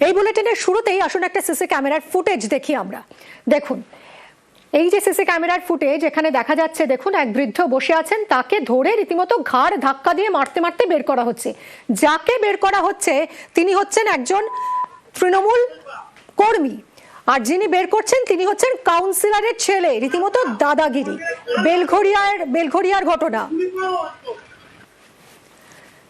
এই বুলেটিনের শুরুতেই আসুন একটা সিসি ক্যামেরার ফুটেজ দেখি আমরা। দেখুন এই যে সিসি ক্যামেরার ফুটেজ, এখানে দেখা যাচ্ছে দেখুন এক বৃদ্ধ বসে আছেন, তাকে ধরে রীতিমতো ঘাড় ধাক্কা দিয়ে মারতে মারতে বের করা হচ্ছে। যাকে বের করা হচ্ছে তিনি হচ্ছেন একজন তৃণমূল কর্মী, আর যিনি বের করছেন তিনি হচ্ছেন কাউন্সিলরের ছেলে। রীতিমতো দাদাগিরি। বেলঘড়িয়ার ঘটনা।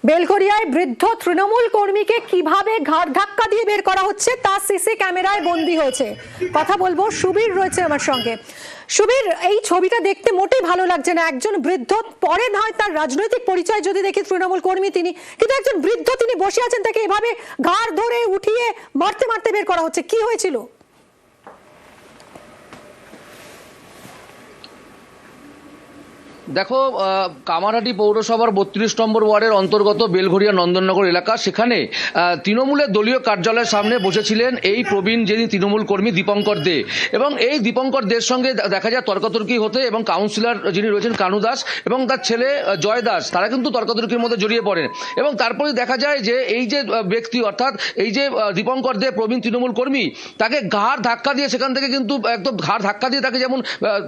বেলঘড়িয়ায় বৃদ্ধ তৃণমূল কর্মীকে কিভাবে ঘাড় ধাক্কা দিয়ে বের করা হচ্ছে তা সিসি ক্যামেরায় বন্দী হয়েছে। কথা বলবো, সুবীর রয়েছে আমার সঙ্গে। সুবীর, এই ছবিটা দেখতে মোটেই ভালো লাগছে না। একজন বৃদ্ধ, পরে নয় তার রাজনৈতিক পরিচয় যদি দেখি তৃণমূল কর্মী তিনি, কিন্তু একজন বৃদ্ধ তিনি বসে আছেন, তাকে এভাবে ঘাড় ধরে উঠিয়ে মারতে মারতে বের করা হচ্ছে। কি হয়েছিল? দেখো, কামারহাটি পৌরসভার ৩২ নম্বর ওয়ার্ডের অন্তর্গত বেলঘড়িয়া নন্দননগর এলাকা, সেখানে তৃণমূলের দলীয় কার্যালয়ের সামনে বসেছিলেন এই প্রবীণ যিনি তৃণমূল কর্মী দীপঙ্কর দে, এবং এই দীপঙ্কর দের সঙ্গে দেখা যায় তর্কাতর্কি হতে, এবং কাউন্সিলর যিনি রয়েছেন কানু দাস এবং তার ছেলে জয় দাস, তারা কিন্তু তর্কাতর্কির মধ্যে জড়িয়ে পড়েন। এবং তারপরে দেখা যায় যে এই যে ব্যক্তি, অর্থাৎ এই যে দীপঙ্কর দে প্রবীণ তৃণমূল কর্মী, তাকে ঘাড় ধাক্কা দিয়ে সেখান থেকে কিন্তু একদম ঘাড় ধাক্কা দিয়ে তাকে যেমন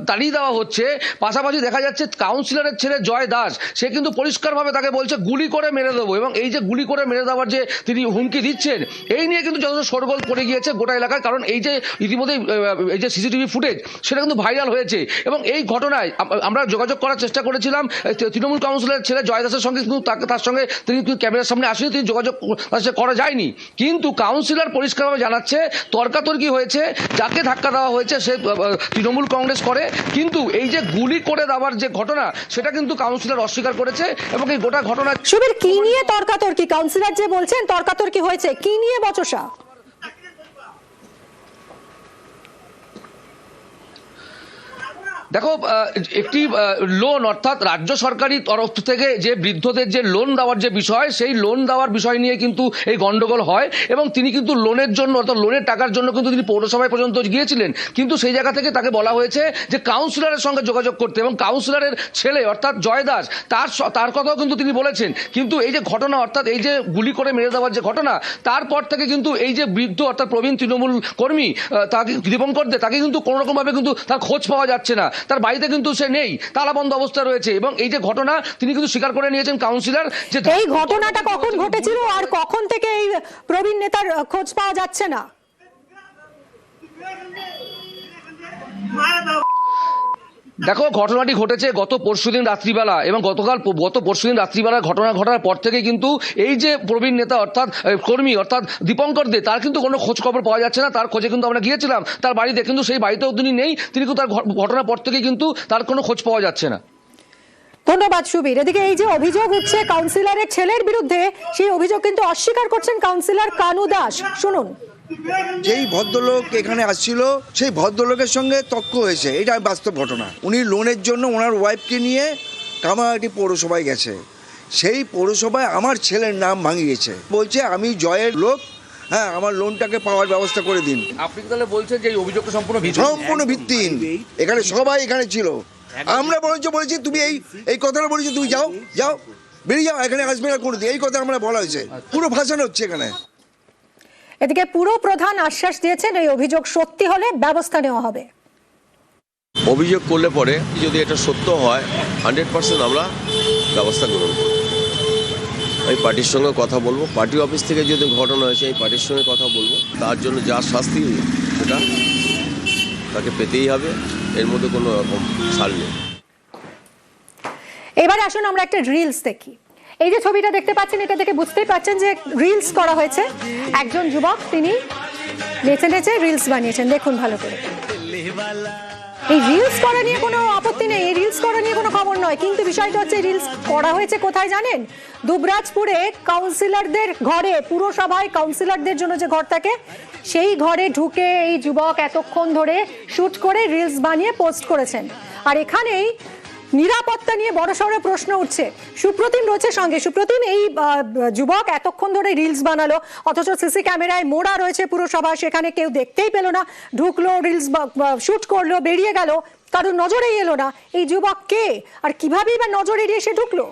তাড়িয়ে দেওয়া হচ্ছে, পাশাপাশি দেখা যাচ্ছে কাউন্সিলরের ছেলে জয় দাস, সে কিন্তু পরিষ্কারভাবে তাকে বলছে গুলি করে মেরে দেবো। এবং এই যে গুলি করে মেরে দেওয়ার যে তিনি হুমকি দিচ্ছেন, এই নিয়ে কিন্তু যথেষ্ট শোরগোল পড়ে গিয়েছে গোটা এলাকায়। কারণ এই যে ইতিমধ্যে এই যে সিসিটিভি ফুটেজ, সেটা কিন্তু ভাইরাল হয়েছে। এবং এই ঘটনায় আমরা যোগাযোগ করার চেষ্টা করেছিলাম তৃণমূল কাউন্সিলরের ছেলে জয় দাসের সঙ্গে, কিন্তু তার সঙ্গে তিনি ক্যামেরার সামনে আসেনি, তিনি যোগাযোগ করা যায়নি। কিন্তু কাউন্সিলর পরিষ্কারভাবে জানাচ্ছে তর্কাতর্কি হয়েছে, যাকে ধাক্কা দেওয়া হয়েছে সে তৃণমূল কংগ্রেস করে, কিন্তু এই যে গুলি করে দেওয়ার যে ঘটনা, সেটা কিন্তু কাউন্সিলর অস্বীকার করেছে। এবং এই গোটা ঘটনা সুবীর, কি নিয়ে তর্কাতর্কি? কাউন্সিলর যে বলছেন তর্কাতর্কি হয়েছে, কি নিয়ে বচসা? দেখো, একটি লোন, অর্থাৎ রাজ্য সরকারি তরফ থেকে যে বৃদ্ধদের যে লোন দেওয়ার যে বিষয়, সেই লোন দেওয়ার বিষয় নিয়ে কিন্তু এই গন্ডগোল হয়। এবং তিনি কিন্তু লোনের জন্য, অর্থাৎ লোনের টাকার জন্য কিন্তু তিনি পৌরসভায় পর্যন্ত গিয়েছিলেন, কিন্তু সেই জায়গা থেকে তাকে বলা হয়েছে যে কাউন্সিলরের সঙ্গে যোগাযোগ করতে, এবং কাউন্সিলরের ছেলে অর্থাৎ জয় দাস তার কথাও কিন্তু তিনি বলেছেন। কিন্তু এই যে ঘটনা, অর্থাৎ এই যে গুলি করে মেরে দেওয়ার যে ঘটনা, তারপর থেকে কিন্তু এই যে বৃদ্ধ অর্থাৎ প্রবীণ তৃণমূল কর্মী তাকে দীপঙ্কর দে, তাকে কিন্তু কোনো রকম ভাবে কিন্তু তার খোঁজ পাওয়া যাচ্ছে না। তার বাড়িতে কিন্তু সে নেই, তালাবন্ধ অবস্থা রয়েছে। এবং এই যে ঘটনা তিনি কিন্তু স্বীকার করে নিয়েছেন কাউন্সিলর, যে এই ঘটনাটা কখন ঘটেছিল আর কখন থেকে এই প্রবীণ নেতার খোঁজ পাওয়া যাচ্ছে না? দেখো, ঘটনাটি ঘটেছে গত পরশুদিন রাত্রিবেলা, এবং গত পরশুদিন রাত্রিবেলা ঘটনা ঘটার পর থেকে কিন্তু এই যে প্রবীণ নেতা অর্থাৎ কর্মী অর্থাৎ দীপঙ্কর দে, তার কিন্তু কোনো খোঁজ খবর পাওয়া যাচ্ছে না। তার খোঁজে কিন্তু আমরা গিয়েছিলাম তার বাড়িতে, কিন্তু সেই বাড়িতেও তিনি নেই। তিনি কিন্তু তার ঘটনার পর থেকে কিন্তু তার কোনো খোঁজ পাওয়া যাচ্ছে না। ধন্যবাদ সুবীর। এদিকে এই যে অভিযোগ উঠছে কাউন্সিলরের ছেলের বিরুদ্ধে, সেই অভিযোগ কিন্তু অস্বীকার করছেন কাউন্সিলর কানু দাস। শুনুন। যেই ভদ্রলোক এখানে আসছিল, সেই ভদ্রলোকের সঙ্গে তর্ক হয়েছে, এটা বাস্তব ঘটনা। উনি লোনের জন্য ওনার ওয়াইফকে নিয়ে কামারহাটি পৌরসভায় গেছে। সেই পৌরসভায় আমার ছেলের নাম ভাঙিয়েছে, বলছে আমি জয়ের লোক, হ্যাঁ আমার লোনটাকে পাওয়ার ব্যবস্থা করে দিন। আপনি তাহলে বলছেন যে এই অভিযোগটা সম্পূর্ণ ভিত্তিহীন। এখানে সবাই এখানে ছিল, আমরা বলেছি তুমি এই কথাটা বলেছি, তুমি যাও বেরিয়ে যাও, এখানে আসবে না করে দিই, এই কথা আমরা বলা হয়েছে। পুরো ভাষানো হচ্ছে এখানে। এদিকে পুরো প্রধান আশ্বাস দিয়েছেন এই অভিযোগ সত্যি হলে ব্যবস্থা নেওয়া হবে। অভিযোগ করলে পরে যদি এটা সত্য হয় 100% আমরা ব্যবস্থা গ্রহণ করব। আমি পার্টির সঙ্গে কথা বলবো, পার্টি অফিস থেকে যদি ঘটনা হয়েছে এই পার্টির সঙ্গে কথা বলবো, তার জন্য যা শাস্তি সেটা তাকে পেতেই হবে, এর মধ্যে কোনো রকম ছাড় নেই। এবারে আসুন আমরা একটা রিলস দেখি। এই যে ছবিটা দেখতে পাচ্ছেন, এটা দেখে বুঝতেই পারছেন যে রিলস করা হয়েছে। একজন যুবক তিনি নেচে নেচে রিলস বানিয়েছেন, দেখুন ভালো করে। এই রিলস করা নিয়ে কোনো আপত্তি নেই, এই রিলস করা নিয়ে কোনো খবর নয়, কিন্তু বিষয়টা হচ্ছে রিলস করা হয়েছে কোথায় জানেন? দুবরাজপুরে কাউন্সিলরদের ঘরে, পুরসভায় কাউন্সিলরদের জন্য যে ঘর থাকে, সেই ঘরে ঢুকে এই যুবক এতক্ষণ ধরে শুট করে রিলস বানিয়ে পোস্ট করেছেন। আর এখানেই নিরাপত্তা নিয়ে বড়সড় প্রশ্ন উঠছে। সুপ্রতিম রয়েছে সঙ্গে। সুপ্রতিম, এই যুবক এতক্ষণ ধরে রিলস বানালো, অথচ সিসি ক্যামেরায় মোড়া রয়েছে পুরসভা, সেখানে কেউ দেখতেই পেল না। ঢুকলো, রিলস শুট করলো, বেরিয়ে গেল, কারোর নজরেই এলো না। এই যুবক কে আর কিভাবেই বা নজর এড়িয়ে সে ঢুকলো?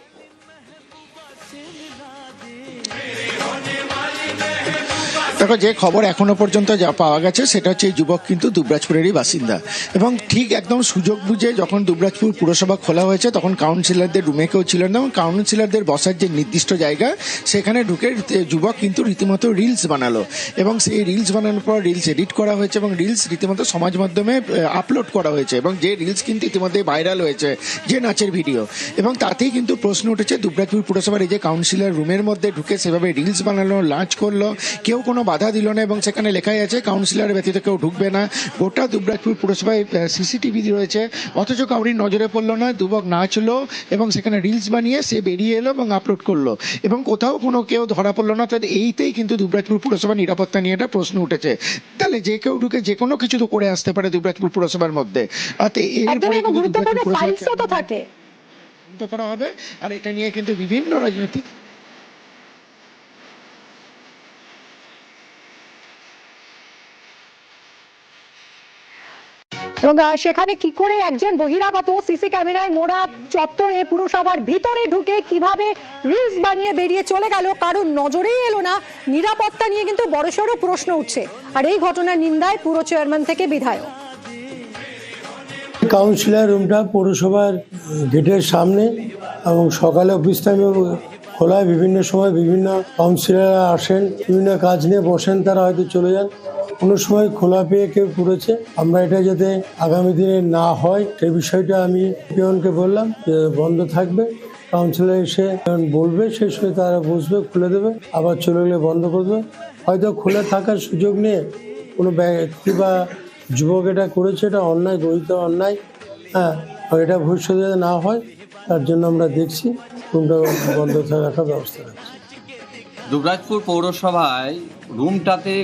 দেখো, যে খবর এখনো পর্যন্ত যা পাওয়া গেছে সেটা হচ্ছে এই যুবক কিন্তু দুবরাজপুরেরই বাসিন্দা, এবং ঠিক একদম সুযোগ বুঝে যখন দুবরাজপুর পুরসভা খোলা হয়েছে তখন কাউন্সিলরদের রুমে কেউ ছিল না, এবং কাউন্সিলরদের বসার যে নির্দিষ্ট জায়গা সেখানে ঢুকে যুবক কিন্তু রীতিমতো রিলস বানালো, এবং সেই রিলস বানানোর পর রিলস এডিট করা হয়েছে এবং রিলস রীতিমতো সমাজ মাধ্যমে আপলোড করা হয়েছে, এবং যে রিলস কিন্তু ইতিমধ্যে ভাইরাল হয়েছে, যে নাচের ভিডিও, এবং তাতেই কিন্তু প্রশ্ন উঠেছে দুবরাজপুর পুরসভার এই যে কাউন্সিলর রুমের মধ্যে ঢুকে সেভাবে রিলস বানালো, লাঞ্চ করলো, কেউ কোনো বাধা দিল না, এবং সেখানে লেখাই আছে কাউন্সিলর ব্যতীত কেউ ঢুকবে না। গোটা দুবরাজপুর পুরসভায় সিসিটিভি রয়েছে, অথচ কাউরির নজরে পড়লো না, যুবক নাচলো এবং সেখানে রিলস বানিয়ে সে বেরিয়ে এলো এবং আপলোড করলো, এবং কোথাও কোনো কেউ ধরা পড়লো না। তাদের এইতেই কিন্তু দুবরাজপুর পুরসভার নিরাপত্তা নিয়ে একটা প্রশ্ন উঠেছে। তাহলে যে কেউ ঢুকে যে কোনো কিছু তো করে আসতে পারে দুবরাজপুর পুরসভার মধ্যে, গুরুত্বপূর্ণ ফাইলসও তো থাকে করা হবে। আর এটা নিয়ে কিন্তু বিভিন্ন রাজনৈতিক এবং সেখানে কি করে একজন বহিরাগত সিসি ক্যামেরায় মোড়া চত্বরে পুরসভার ভিতরে ঢুকে কিভাবে রিলস বানিয়ে বেরিয়ে চলে গেল কারণ নজরেই এলো না, নিরাপত্তা নিয়ে কিন্তু বড়সড় প্রশ্ন উঠছে। আর এই ঘটনার নিন্দায় পুরো চেয়ারম্যান থেকে বিধায়ক। কাউন্সিলর রুমটা পৌরসভার গেটের সামনে, এবং সকালে অফিস টাইমে খোলায়, বিভিন্ন সময় বিভিন্ন কাউন্সিলররা আসেন, বিভিন্ন কাজ নিয়ে বসেন, তারা হয়তো চলে যান, কোনো সময় খোলা পেয়ে কেউ করেছে। আমরা এটা যাতে আগামী দিনে না হয় সেই বিষয়টা আমি পিয়নকে বললাম যে বন্ধ থাকবে, কাউন্সিলর এসে বলবে সেই সময় তারা বসবে, খুলে দেবে, আবার চলে গেলে বন্ধ করবে। হয়তো খুলে থাকার সুযোগ নিয়ে কোনো ব্যক্তি বা যুবক এটা করেছে, এটা অন্যায়, গরিত অন্যায়। হ্যাঁ, এটা ভবিষ্যতে যাতে না হয় তার জন্য আমরা দেখছি রুমটা বন্ধ রাখার ব্যবস্থা রাখছি। দুবরাজপুর পৌরসভায় রুমটাতে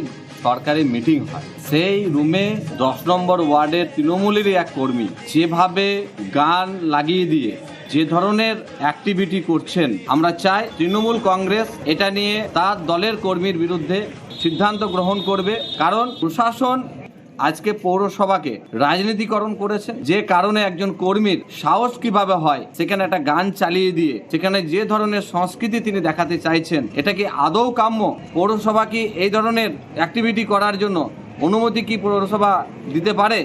সরকারি মিটিং হয়, সেই রুমে 10 নম্বর ওয়ার্ডের তৃণমূলেরই এক কর্মী যেভাবে গান লাগিয়ে দিয়ে যে ধরনের অ্যাক্টিভিটি করছেন, আমরা চাই তৃণমূল কংগ্রেস এটা নিয়ে তার দলের কর্মীর বিরুদ্ধে সিদ্ধান্ত গ্রহণ করবে, কারণ প্রশাসন আজকে পৌরসভাকে রাজনীতিকরণ করেছে, যে কারণে একজন কর্মীর সাহস কিভাবে হয় সেখানে একটা গান চালিয়ে দিয়ে সেখানে যে ধরনের সংস্কৃতি তিনি দেখাতে চাইছেন, এটা কি আদৌ কাম্য? পৌরসভা কি এই ধরনের অ্যাক্টিভিটি করার জন্য অনুমতি কি পৌরসভা দিতে পারে?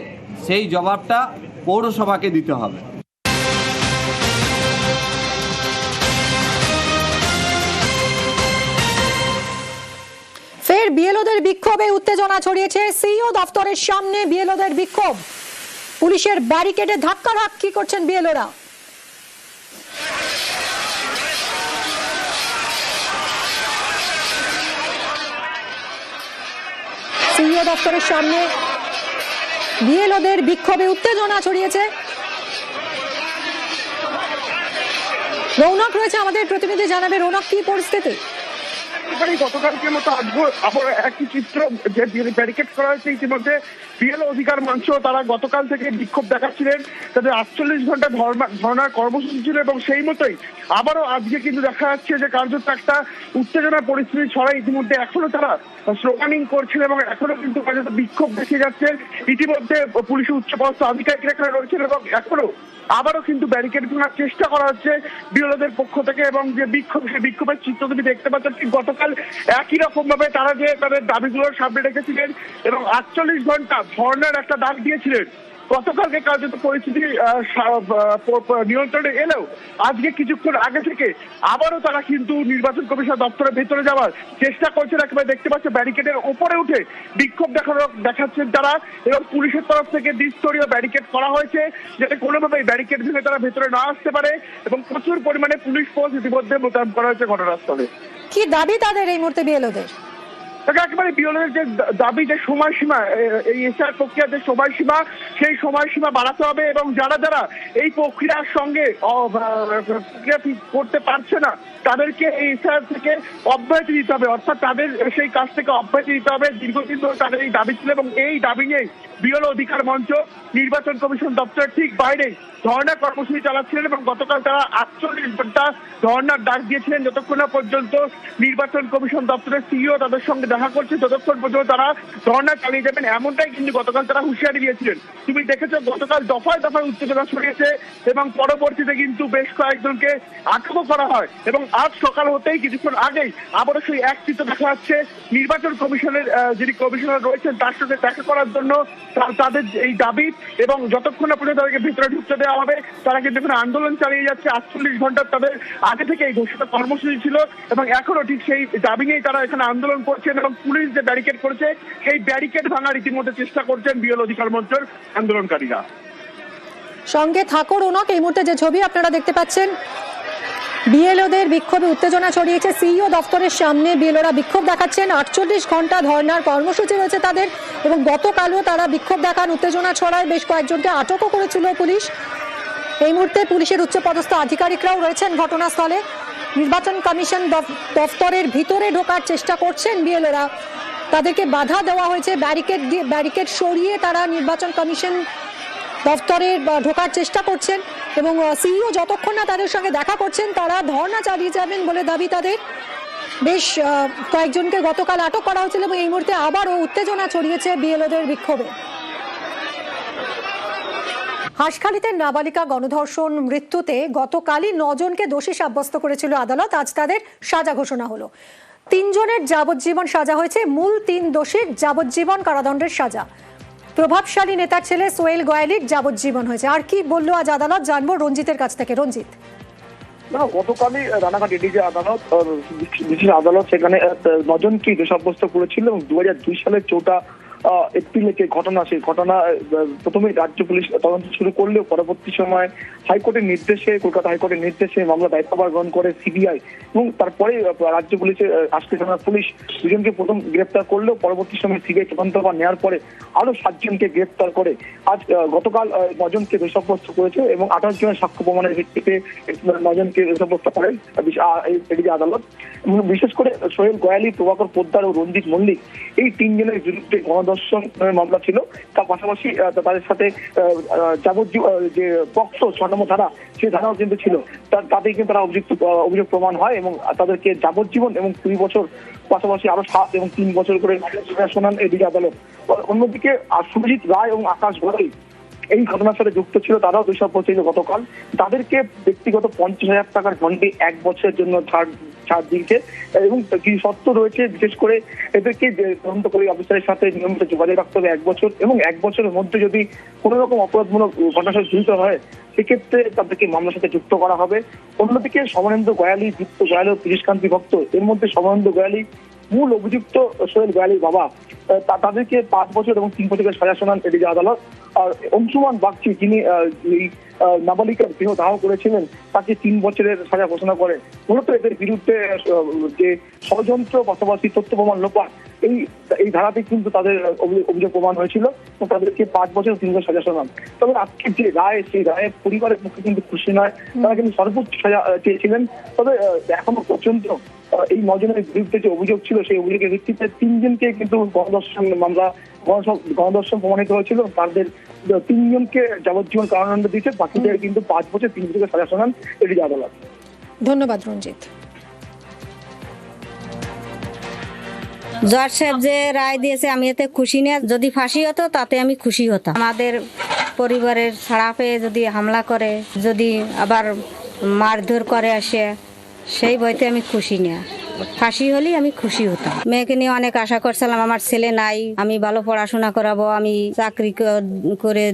সেই জবাবটা পৌরসভাকে দিতে হবে। ফের বিএলওদের বিক্ষোভে উত্তেজনা ছড়িয়েছে সিইও দফতরের সামনে। বিএলওদের বিক্ষোভ, পুলিশের ব্যারিকেডে ধাক্কাধাক্কি করছেন বিএলওরা। সিইও দফতরের সামনে বিএলওদের বিক্ষোভে উত্তেজনা ছড়িয়েছে। রৌনক রয়েছে আমাদের প্রতিনিধি, জানাবে রৌনক কি পরিস্থিতি? গতকালকের মতো আবার একই চিত্র, যে ব্যারিকেড করা হয়েছে ইতিমধ্যে বিএলও অধিকার মঞ্চ, তারা গতকাল থেকে বিক্ষোভ দেখাচ্ছিলেন, তাদের 48 ঘন্টা ধর্নার কর্মসূচি ছিল, এবং সেই মতোই আবারও আজকে কিন্তু দেখা যাচ্ছে যে কার্যত একটা উত্তেজনার পরিস্থিতি ছড়ায়। ইতিমধ্যে এখনো তারা স্লোগানিং করছেন এবং এখনো কিন্তু কার্যত বিক্ষোভ দেখে যাচ্ছে। ইতিমধ্যে পুলিশের উচ্চপদস্থ আধিকারিকরা এখানে রয়েছেন এবং এখনো আবারও কিন্তু ব্যারিকেড ভাঙার চেষ্টা করা হচ্ছে বিরোধীদের পক্ষ থেকে, এবং যে বিক্ষোভ, সেই বিক্ষোভের চিত্র তুমি দেখতে পাচ্ছ। ঠিক গতকাল একই রকম ভাবে তারা যে তাদের দাবিগুলোর সামনে রেখেছিলেন এবং 48 ঘন্টা ধর্নার একটা ডাক দিয়েছিলেন, গতকালকে কার্যত পরিস্থিতি নিয়ন্ত্রণে এলেও আজকে কিছুক্ষণ আগে থেকে আবারও তারা কিন্তু নির্বাচন কমিশন দপ্তরের ভেতরে যাওয়ার চেষ্টা করছেন। একেবারে দেখতে পাচ্ছে ব্যারিকেডের ওপরে উঠে বিক্ষোভ দেখাচ্ছেন তারা, এবং পুলিশের তরফ থেকে দ্বিস্তরীয় ব্যারিকেড করা হয়েছে যাতে কোনোভাবেই ব্যারিকেড ভেঙে তারা ভেতরে না আসতে পারে, এবং প্রচুর পরিমাণে পুলিশ ফোর্স ইতিমধ্যে মোতায়েন করা হয়েছে ঘটনাস্থলে। কি দাবি তাদের এই মুহূর্তে বিএলওদের? একেবারে বিএলওদের যে দাবি, যে সময়সীমা, এই এসআর প্রক্রিয়ার যে সময়সীমা, সেই সময়সীমা বাড়াতে হবে, এবং যারা যারা এই প্রক্রিয়ার সঙ্গে প্রক্রিয়া করতে পারছে না তাদেরকে এই এসআর থেকে অব্যাহতি দিতে হবে, অর্থাৎ তাদের সেই কাজ থেকে অব্যাহতি দিতে হবে। দীর্ঘদিন ধরে তাদের এই দাবি ছিল, এবং এই দাবি নিয়ে বিএলও অধিকার মঞ্চ নির্বাচন কমিশন দপ্তরের ঠিক বাইরে ধর্ণা কর্মসূচি চালাচ্ছিলেন, এবং গতকাল তারা 48 ঘন্টা ধর্ণার ডাক দিয়েছিলেন যতক্ষণ না পর্যন্ত নির্বাচন কমিশন দপ্তরের সিইও তাদের সঙ্গে দেখা করছে, ততক্ষণ পর্যন্ত তারা ধর্ণা চালিয়ে যাবেন, এমনটাই কিন্তু গতকাল তারা হুঁশিয়ারি দিয়েছিলেন। তুমি দেখেছো গতকাল দফায় দফায় উত্তেজনা ছড়িয়েছে, এবং পরবর্তীতে কিন্তু বেশ কয়েকজনকে আটকও করা হয়, এবং আজ সকাল হতেই কিছুক্ষণ আগেই আবারও সেই এক চিত্র দেখা যাচ্ছে নির্বাচন কমিশনের যিনি কমিশনার রয়েছেন তার সাথে দেখা করার জন্য তাদের এই দাবি, এবং যতক্ষণ না পর্যন্ত তাদেরকে ভিতরে ঢুকতে দেওয়া হবে তারা কিন্তু এখানে আন্দোলন চালিয়ে যাচ্ছে। 48 ঘন্টার তাদের আগে থেকে এই ঘোষিত কর্মসূচি ছিল এবং এখনো ঠিক সেই দাবি নিয়েই তারা এখানে আন্দোলন করছেন, এবং পুলিশ যে ব্যারিকেড করেছে সেই ব্যারিকেড ভাঙার ইতিমধ্যে চেষ্টা করছেন বিএল অধিকার মঞ্চের আন্দোলনকারীরা। সঙ্গে থাকো রৌনক, এই মুহূর্তে যে ছবি আপনারা দেখতে পাচ্ছেন, বিএলওদের বিক্ষোভে উত্তেজনা ছড়িয়েছে সিইও দপ্তরের সামনে। বিএলওরা বিক্ষোভ দেখাচ্ছেন, 48 ঘন্টা ধর্নার কর্মসূচি রয়েছে তাদের, এবং গতকালও তারা বিক্ষোভ দেখান, উত্তেজনা ছড়ায়, বেশ কয়েকজনকে আটকও করেছিল পুলিশ। এই মুহূর্তে পুলিশের উচ্চপদস্থ আধিকারিকরাও রয়েছেন ঘটনাস্থলে। নির্বাচন কমিশন দপ্তরের ভিতরে ঢোকার চেষ্টা করছেন বিএলওরা, তাদেরকে বাধা দেওয়া হয়েছে, ব্যারিকেড সরিয়ে তারা নির্বাচন কমিশন দপ্তরে ঢোকার চেষ্টা করছেন, এবং সিইও যতক্ষণ না তাদের সঙ্গে দেখা করছেন তারা ধর্ণা চালিয়ে যাবেন বলে দাবি তাদের। বেশ কয়েকজনকে গতকাল আটক করা হয়েছিল এবং এই মুহূর্তে আবারও উত্তেজনা ছড়িয়েছে বিএলওদের বিক্ষোভে। হাঁসখালিতে নাবালিকা গণধর্ষণ মৃত্যুতে গতকালই 9 জনকে দোষী সাব্যস্ত করেছিল আদালত। আজ তাদের সাজা ঘোষণা হলো। 3 জনের যাবজ্জীবন সাজা হয়েছে, মূল 3 দোষীর যাবজ্জীবন কারাদণ্ডের সাজা। প্রভাবশালী নেতার ছেলে সোহেল গোয়ালির যাবজ্জীবন হয়েছে। আর কি বললো আজ আদালত, জানবো রঞ্জিতের কাছ থেকে। রঞ্জিত, গতকালই রানাঘাট এডিজি আদালত বিশেষ আদালত সেখানে 9 জনকে দোষী সাব্যস্ত করেছিল এবং 2002 সালের 4 এপ্রিলে যে ঘটনা, সেই ঘটনা প্রথমে রাজ্য পুলিশ তদন্ত শুরু করলেও পরবর্তী সময় হাইকোর্টের নির্দেশে, কলকাতা হাইকোর্টের নির্দেশে মামলা দায়িত্বভার গ্রহণ করে সিবিআই, এবং তারপরে রাজ্য পুলিশের আজকে থানার পুলিশ 2 জনকে প্রথম গ্রেপ্তার করলেও পরবর্তী সময় সিবিআই তদন্তভার নেওয়ার পরে আরো 7 জনকে গ্রেপ্তার করে আজ গতকাল 9 জনকে দোষী সাব্যস্ত করেছে এবং 28 জনের সাক্ষ্য প্রমাণের ভিত্তিতে 9 জনকে দোষী সাব্যস্ত করেন এডিজি আদালত। বিশেষ করে সোহেল গোয়ালি, প্রভাকর পোদ্দার ও রঞ্জিত মল্লিক, এই 3 জনের বিরুদ্ধে গণধর্ষণ মামলা ছিল। তার পাশাপাশি তাদের সাথে যাবজ্জীবন যে পক্সো 6 নম্বর ধারা, সেই ধারাও কিন্তু ছিল। তাতে কিন্তু তারা অভিযোগ প্রমাণ হয় এবং তাদেরকে যাবজ্জীবন এবং 2 বছর পাশাপাশি আরো 7 এবং 3 বছর করে শোনান এদিকে আদালত। অন্যদিকে সুরজিৎ রায় এবং আকাশ গড়াই এই ঘটনার সাথে যুক্ত ছিল, তারাও দোষী সাব্যস্ত ছিল গতকাল। তাদেরকে ব্যক্তিগত 50,000 টাকার বন্ডে 1 বছরের জন্য ছাড় দিয়েছে এবং কিছু শর্ত রয়েছে। বিশেষ করে এদেরকে তদন্তকারী অফিসারের সাথে নিয়মিত যোগাযোগ রাখতে হবে 1 বছর, এবং 1 বছরের মধ্যে যদি কোনো রকম অপরাধমূলক ঘটনার সাথে জড়িত হয় সেক্ষেত্রে তাদেরকে মামলার সাথে যুক্ত করা হবে। অন্যদিকে সমরেন্দ্র গোয়ালি, দীপ্ত গোয়ালি ও পীযূষকান্তি ভক্ত, এর মধ্যে সমরেন্দ্র গোয়ালি মূল অভিযুক্ত সোহেল গোয়ালির বাবা, তাদেরকে 5 বছর এবং 3 বছরের সাজা শোনান এদিকে আদালত। আর অংশুমান বাগচি, যিনি এই নাবালিকার দেহ দাহ করেছিলেন, তাকে 3 বছরের সাজা ঘোষণা করেন। মূলত এদের বিরুদ্ধে যে ষড়যন্ত্র পাশাপাশি তথ্য প্রমাণ লোপাট, এই ধারাতে কিন্তু তাদের অভিযোগ প্রমাণ হয়েছিল, তাদেরকে 5 বছর 3 বছর সাজা শোনান। তবে আজকে যে রায়, সেই রায়ের পরিবারের পক্ষে কিন্তু খুশি নয়, তারা কিন্তু সর্বোচ্চ সাজা চেয়েছিলেন। তবে এখনো পর্যন্ত এই 9 জনের বিরুদ্ধে যে অভিযোগ ছিল, সেই অভিযোগের ভিত্তিতে 3 জনকে কিন্তু গণধর্ষণ প্রমাণিত হয়েছিল। তাদের 3 জনকে যাবজ্জীবন কারাদণ্ড দিয়েছে, বাকিদের কিন্তু 5 বছর 3 বছরের সাজা শোনান এডিজি আদালত। ধন্যবাদ রঞ্জিত। জজ সাহেব যে রায় দিয়েছে আমি এতে খুশি না। যদি ফাঁসি হতো তাতে আমি খুশি হতাম। আমাদের পরিবারের ছাড়া পেয়ে যদি হামলা করে, যদি আবার মারধর করে আসে, সেই বইতে আমি খুশি না। ফাঁসি হলেই আমি খুশি হতাম। মেয়েকে নিয়ে অনেক আশা করছিলাম, আমার ছেলে নাই, আমি ভালো পড়াশোনা করাবো, আমি চাকরি করে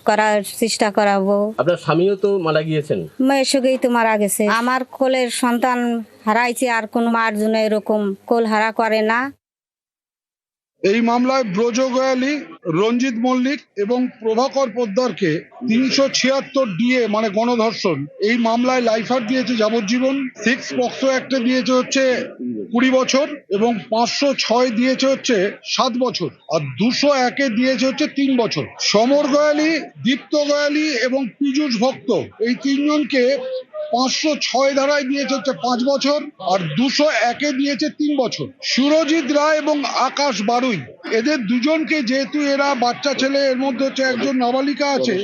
করার চেষ্টা করাবো। আপনার স্বামীও তো মারা গিয়েছেন। মেয়ের সঙ্গেই তো মারা গেছে। আমার কোলের সন্তান হারাইছে, আর কোনো মার জন্য এরকম কোল হারা করে না। এই মামলায় ব্রজ গোয়ালি, রঞ্জিত মল্লিক এবং প্রভাকর পোদ্দারকে 376 ডিএ মানে গণধর্ষণ, এই মামলায় লাইফার দিয়েছে যাবজ্জীবন, 6 পক্সো অ্যাক্টে দিয়েছে হচ্ছে 20 বছর এবং 506 দিয়েছে হচ্ছে 7 বছর, আর 201-এ দিয়েছে হচ্ছে 3 বছর। সমর গোয়ালি, দীপ্ত গোয়ালি এবং পীযূষ ভক্ত, এই 3 জনকে 506 ধারায় দিয়েছে হচ্ছে 5 বছর আর 201-এ দিয়েছে 3 বছর। সুরজিৎ রায় এবং আকাশ বারুই, এদের 2 জনকে, যেহেতু এরা বাচ্চা ছেলে, এর মধ্যে হচ্ছে একজন নাবালিকা আছে,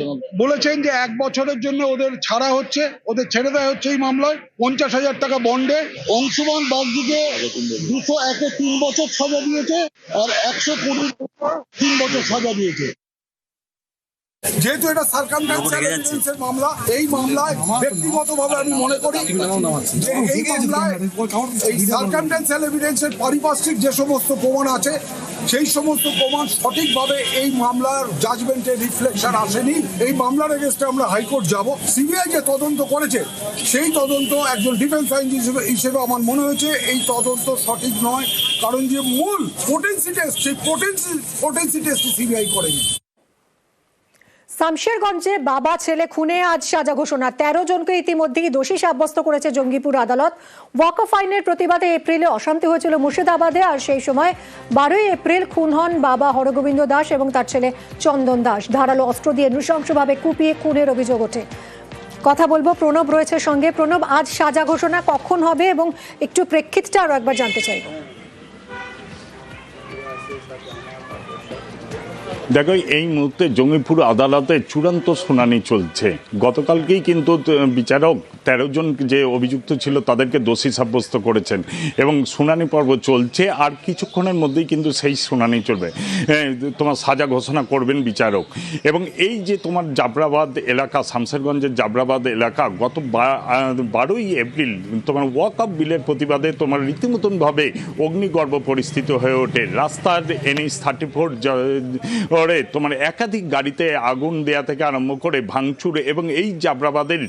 বলেছেন যে 1 বছরের জন্য ওদের ছাড়া হচ্ছে, ওদের ছেড়ে দেওয়া হচ্ছে এই মামলায় 50,000 টাকা বন্ডে। অংশুমান বাগদিকে 201-এ 3 বছর সাজা দিয়েছে আর 120 3 বছর সাজা দিয়েছে। যেহেতু এটা সার্কামস্ট্যান্সিয়াল এভিডেন্সের মামলা, এই মামলায় ব্যক্তিগতভাবে আমি মনে করি যে এই মামলায় এই সার্কামস্ট্যান্সিয়াল এভিডেন্সের পারিপার্শ্বিক যে সমস্ত প্রমাণ আছে সেই সমস্ত প্রমাণ সঠিকভাবে এই মামলার জাজমেন্টে রিফ্লেকশন আসেনি। এই মামলার এগেইনস্টে আমরা হাইকোর্ট যাব। সিবিআই যে তদন্ত করেছে সেই তদন্ত একজন ডিফেন্স আইনজীবী হিসেবে আমার মনে হয়েছে এই তদন্ত সঠিক নয়, কারণ যে মূল পোটেন্সি টেস্ট সেই পোটেন্সি টেস্ট সিবিআই করেনি। শামশেরগঞ্জে বাবা ছেলে খুনে আজ সাজা ঘোষণা। 13 জনকে ইতিমধ্যেই দোষী সাব্যস্ত করেছে জঙ্গিপুর আদালত। ওয়াকফ আইনের প্রতিবাদে এপ্রিলে অশান্তি হয়েছিল মুর্শিদাবাদে, আর সেই সময় 12 এপ্রিল খুন হন বাবা হরগোবিন্দ দাস এবং তার ছেলে চন্দন দাস। ধারালো অস্ত্র দিয়ে নৃশংসভাবে কুপিয়ে খুনের অভিযোগ ওঠে। কথা বলবো, প্রণব রয়েছে সঙ্গে। প্রণব, আজ সাজা ঘোষণা কখন হবে এবং একটু প্রেক্ষিতটা আরো একবার জানতে চাইব। দেখো, এই মুহূর্তে জঙ্গিপুর আদালতে চূড়ান্ত শুনানি চলছে। গতকালকেই কিন্তু বিচারক 13 জন যে অভিযুক্ত ছিল তাদেরকে দোষী সাব্যস্ত করেছেন এবং শুনানি পর্ব চলছে। আর কিছুক্ষণের মধ্যেই কিন্তু সেই শুনানি চলবে, তোমার সাজা ঘোষণা করবেন বিচারক। এবং এই যে তোমার জাবরাবাদ এলাকা, শামশেরগঞ্জের জাবরাবাদ এলাকা, গত 12ই এপ্রিল তোমার ওয়াকফ বিলের প্রতিবাদে তোমার রীতিমতনভাবে অগ্নিগর্ভ পরিস্থিতি হয়ে ওঠে। রাস্তার NH 34 তোমার একাধিক গাড়িতে আগুন দেয়া থেকে আরম্ভ করে ভাঙচুর এবং এই জাবরাবাদের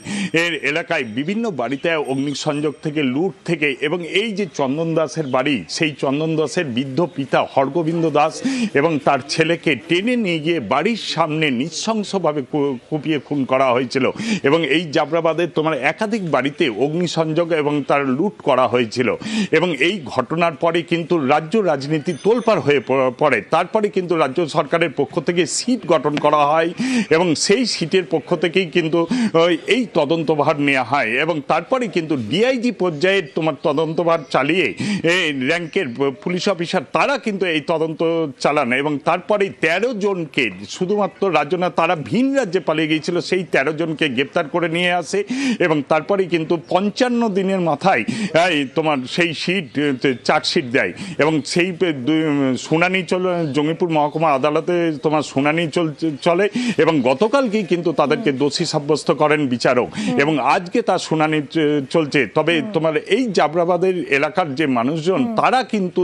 এলাকায় বিভিন্ন বাড়িতে অগ্নিসংযোগ থেকে লুট থেকে, এবং এই যে চন্দন দাসের বাড়ি, সেই চন্দন দাসের বৃদ্ধ পিতা হরগোবিন্দ দাস এবং তার ছেলেকে টেনে নিয়ে গিয়ে বাড়ির সামনে নৃশংসভাবে কুপিয়ে খুন করা হয়েছিল। এবং এই জাবরাবাদের তোমার একাধিক বাড়িতে অগ্নিসংযোগ এবং তার লুট করা হয়েছিল। এবং এই ঘটনার পরে কিন্তু রাজ্য রাজনীতি তোলপাড় হয়ে পড়ে। তারপরে কিন্তু রাজ্য সরকারের পক্ষ থেকে সিট গঠন করা হয় এবং সেই সিটের পক্ষ থেকেই কিন্তু এই তদন্তভার নেওয়া হয়। এবং তারপরে কিন্তু ডিআইজি পর্যায়ের তোমার তদন্তভার চালিয়ে র্যাঙ্কের পুলিশ অফিসার তারা কিন্তু এই তদন্ত চালান। এবং তারপরে 13 জনকে, শুধুমাত্র রাজ্য না, তারা ভিন রাজ্যে পালিয়ে গিয়েছিল, সেই 13 জনকে গ্রেপ্তার করে নিয়ে আসে। এবং তারপরে কিন্তু 55 দিনের মাথায় তোমার সেই চার্জশিট দেয় এবং সেই শুনানি চলে জঙ্গিপুর মহকুমা আদালতে, তোমার শুনানি চলে এবং গতকালকেই কিন্তু তাদেরকে দোষী সাব্যস্ত করেন বিচারক এবং আজকে তার শুনানি চলছে। তবে তোমার এই জাবরাবাদের এলাকার যে মানুষজন তারা কিন্তু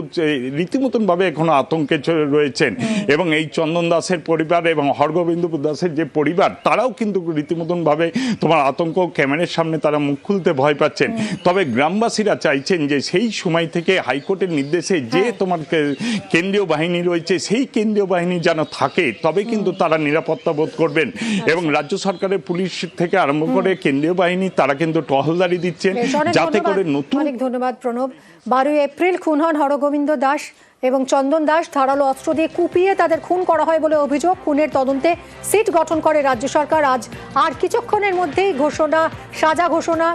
রীতিমতনভাবে এখনো আতঙ্কে রয়েছেন এবং এই চন্দন দাসের পরিবার এবং হরগোবিন্দ দাসের যে পরিবার তারাও কিন্তু রীতিমতনভাবে তোমার আতঙ্ক, ক্যামেরার সামনে তারা মুখ খুলতে ভয় পাচ্ছেন। তবে গ্রামবাসীরা চাইছেন যে সেই সময় থেকে হাইকোর্টের নির্দেশে যে তোমার কেন্দ্রীয় বাহিনী রয়েছে সেই কেন্দ্রীয় বাহিনী যেন থাকে, তবে কিন্তু তারা নিরাপত্তা বোধ করবেন। এবং রাজ্য সরকারের পুলিশ থেকে আরম্ভ করে কেন্দ্রীয় বাহিনী তারা কিন্তু টহলদারি দিচ্ছেন যাতে করে নতুন। অনেক ধন্যবাদ প্রণব। 12 এপ্রিল খুন হন হরগোবিন্দ দাস এবং চন্দন দাস। ধারালো অস্ত্র দিয়ে কুপিয়ে তাদের খুন করা হয় বলে অভিযোগ। খুনের তদন্তে সিট গঠন করে রাজ্য সরকার। আজ আর কিছুক্ষণের মধ্যেই সাজা ঘোষণা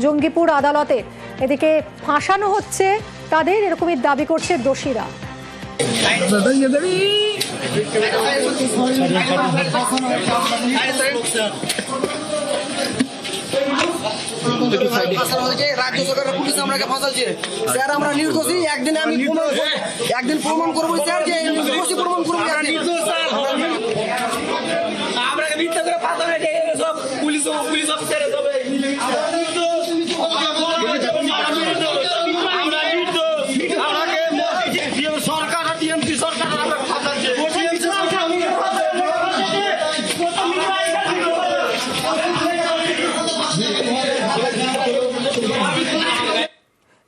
জঙ্গিপুর আদালতে। এদিকে ফাঁসানো হচ্ছে তাদের, এরকমই দাবি করছে দোষীরা। রাজ্য সরকারের পুলিশ আমাকে ফাঁসাচ্ছে স্যার। আমরা নির্দোষী, একদিন প্রমাণ করবো স্যার যে নির্দোষী প্রমাণ করবো। আমরা মিথ্যা করে ফাঁসা হয়েছে সব পুলিশ অফিসারের তবে সরকার টিএমসি সরকার ফাঁসাচ্ছে।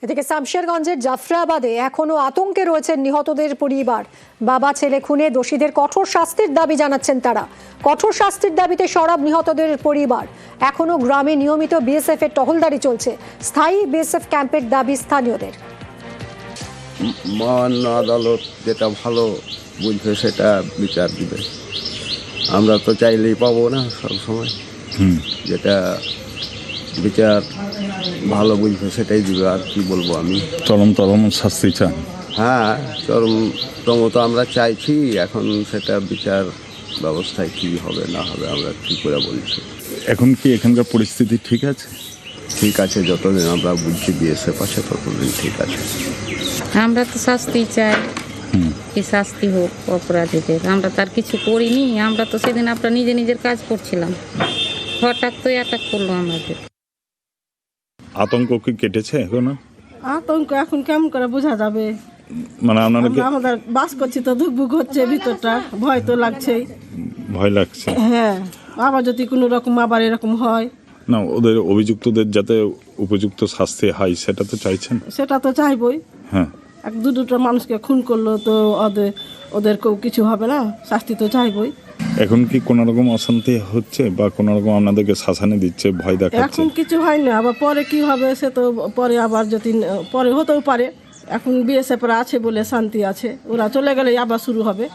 এদিকে শামশেরগঞ্জের জাফরাবাদে এখনো আতঙ্কে রয়েছেন নিহতদের পরিবার। বাবা ছেলে খুনে দোষীদের কঠোর শাস্তির দাবি জানাচ্ছেন তারা। কঠোর শাস্তির দাবিতে সরব নিহতদের পরিবার। এখনো গ্রামে নিয়মিত বিএসএফ এর টহলদারি চলছে। স্থায়ী বিএসএফ ক্যাম্পের দাবি স্থানীয়দের। মহামান্য আদালত যেটা ভালো বুঝবে সেটা বিচার দিবে। আমরা তো চাইলেই পাবো না সবসময়, যেটা বিচার ভালো বুঝবে সেটাই দিবে। আর কি বলবো আমি, চরম শাস্তি চান? হ্যাঁ, চরমতম তো আমরা চাইছি। এখন সেটা বিচার ব্যবস্থায় কি হবে না হবে আমরা কি করে বলছি। এখন কি এখানকার পরিস্থিতি ঠিক আছে? ঠিক আছে, যতদিন আমরা বুঝছি বিএসএফ আছে ততদিন ঠিক আছে। আমরা তো শাস্তি চাই। কি শাস্তি হোক অপরাধীদের। আমরা তার কিছু করিনি, আমরা তো সেদিন আমরা নিজের কাজ করছিলাম, হঠাৎ তো অ্যাটাক করলো আমাদের। আতঙ্ক কি কেটেছে এখনো? আতঙ্ক এখন কেমন করে বোঝা যাবে? মানে আপনারা কি আমাদের বাস করছি তো ধুকবুক হচ্ছে ভিতরটা, ভয় তো লাগছেই। ভয় লাগছে? হ্যাঁ, আবার যদি কোনো রকম আবার এরকম হয়। না, ওদের অভিযুক্তদের যাতে উপযুক্ত শাস্তি হয় সেটা তো চাইছেন? সেটা তো চাইবই। হ্যাঁ, এক দুটো মানুষকে খুন করলো তো ওদেরকেও কিছু হবে না, শাস্তি তো চাইবই। এখন কি কোনো রকম অশান্তি হচ্ছে বা কোনো রকম আপনাদেরকে শাসানি দিচ্ছে, ভয় দেখাচ্ছে? এখন কিছু হয় না, আবার পরে কি হবে সে তো পরে আবার যদি পরে হতেও পারে। এখন বিএসএফরা আছে বলে শান্তি আছে, ওরা চলে গেলে আবার শুরু হবে।